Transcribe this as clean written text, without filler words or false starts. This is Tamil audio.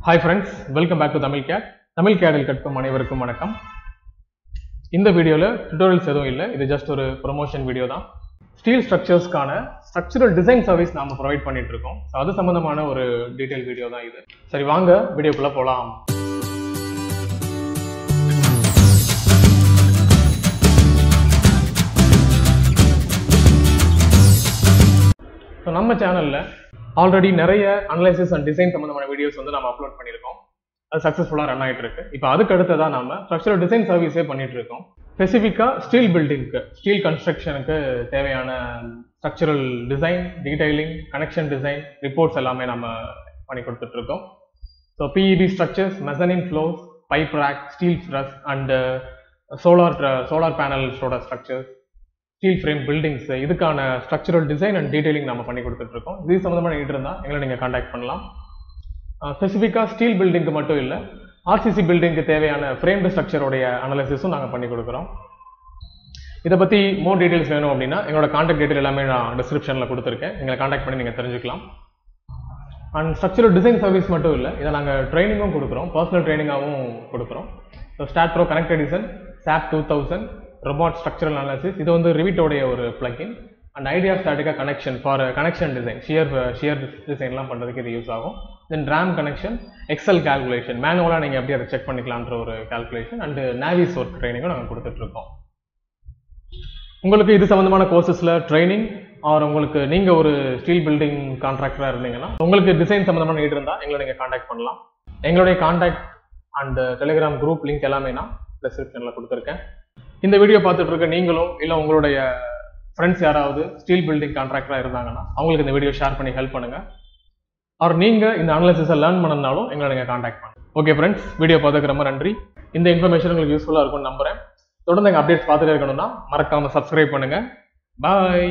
Hi friends, welcome back to TamilCAD. TamilCAD-இல் கற்கும் அனைவருக்கும் வணக்கம். இந்த வீடியோல tutorials எதுவும் இல்லை, இது just ஒரு promotion வீடியோ தான். ஸ்டீல் ஸ்ட்ரக்சர்ஸ்க்கான ஸ்ட்ரக்சரல் டிசைன் சர்வீஸ் நாம ப்ரொவைட் பண்ணிட்டு இருக்கோம். அது சம்பந்தமான ஒரு டீடைல் வீடியோ தான் இது. சரி வாங்க வீடியோக்குள்ள போலாம். நம்ம சேனல்ல ஆல்ரெடி நிறைய அனலைசிஸ் அண்ட் டிசைன் சம்பந்தமான வீடியோஸ் வந்து நம்ம அப்லோட் பண்ணியிருக்கோம். அது சக்ஸஸ்ஃபுல்லாக ரன் ஆகிட்டு இருக்கு. இப்போ அதுக்கு அடுத்ததான் நம்ம ஸ்ட்ரக்சரல் டிசைன் சர்வீஸே பண்ணிட்டு இருக்கோம். ஸ்பெசிஃபிக்காக ஸ்டீல் பில்டிங்க்கு, ஸ்டீல் கன்ஸ்ட்ரக்ஷனுக்கு தேவையான structural design, detailing, connection design, reports எல்லாமே நம்ம பண்ணி கொடுத்துட்டு இருக்கோம். So PEB structures, mezzanine floors, pipe rack, steel truss and solar பேனல்ஸோட ஸ்ட்ரக்சர்ஸ், ஸ்டீல் ஃப்ரேம் பில்டிங்ஸ், இதுக்கான ஸ்ட்ரக்சரல் டிசைன் அண்ட் டீடைலிங் நம்ம பண்ணி கொடுத்துட்டு இருக்கோம். இது சம்பந்தமான நீட் இருந்தால் எங்களை நீங்கள் காண்டாக்ட் பண்ணலாம். ஸ்பெசிஃபிக்காக ஸ்டீல் பில்டிங்க்கு மட்டும் இல்லை, ஆர்சிசி பில்டிங்க்கு தேவையான ஃப்ரேம்டு ஸ்ட்ரக்சரோடைய அனலைசிஸும் நாங்கள் பண்ணி கொடுக்குறோம். இதை பற்றி மோர் டீடைல்ஸ் வேணும் அப்படின்னா எங்களோட காண்டாக்ட் டீடைல் எல்லாமே நான் டிஸ்கிரிப்ஷனில் கொடுத்துருக்கேன். எங்களை காண்டாக்ட் பண்ணி நீங்கள் தெரிஞ்சுக்கலாம். அண்ட் ஸ்ட்ரக்சரல் டிசைன் சர்வீஸ் மட்டும் இல்லை, இதை நாங்கள் ட்ரைனிங்கும் கொடுக்குறோம், பர்சனல் ட்ரைனிங்காகவும் கொடுக்குறோம். So start bro connect Edison, SAP 2000, robot structural analysis, இது வந்து ரிவிட்டோடைய ஒரு plugin and idea statica connection for connection design, shear design பண்றதுக்கு இது யூஸ் ஆகும். then RAM connection, excel calculation, மேனுவலா நீங்க அப்படியே அதை செக் பண்ணிக்கலாம்ன்ற ஒரு calculation and navis work ட்ரைனிங்கும் நாங்க கொடுத்துட்டு இருக்கோம். உங்களுக்கு இது சம்பந்தமான கோர்சஸ்ல ட்ரைனிங் ஆர் உங்களுக்கு நீங்க ஒரு ஸ்டீல் பில்டிங் கான்ட்ராக்டரா இருந்தீங்கன்னா உங்களுக்கு டிசைன் சம்பந்தமான நீட் இருந்தா எங்களை நீங்க காண்டாக்ட் பண்ணலாம். எங்களுடைய contact and Telegram group link எல்லாமே நான் டிஸ்கிரிப்ஷன்ல கொடுத்துருக்கேன். இந்த வீடியோ பார்த்துட்டு இருக்க நீங்களும் இல்லை உங்களுடைய ஃப்ரெண்ட்ஸ் யாராவது ஸ்டீல் பில்டிங் கான்ட்ராக்டராக இருந்தாங்கன்னா அவங்களுக்கு இந்த வீடியோ ஷேர் பண்ணி ஹெல்ப் பண்ணுங்க. ஆர் நீங்கள் இந்த அனலைசிஸை லேர்ன் பண்ணனாலும் எங்களை நீங்கள் காண்டாக்ட் பண்ணுங்க. ஓகே ஃப்ரெண்ட்ஸ், வீடியோ பார்த்துக்க ரொம்ப நன்றி. இந்த இன்ஃபர்மேஷன் உங்களுக்கு யூஸ்ஃபுல்லாக இருக்கும்னு நம்புறேன். தொடர்ந்து எங்கள் அப்டேட்ஸ் பார்த்துட்டே இருக்கணும்னா மறக்காமல் சப்ஸ்கிரைப் பண்ணுங்க. பாய்.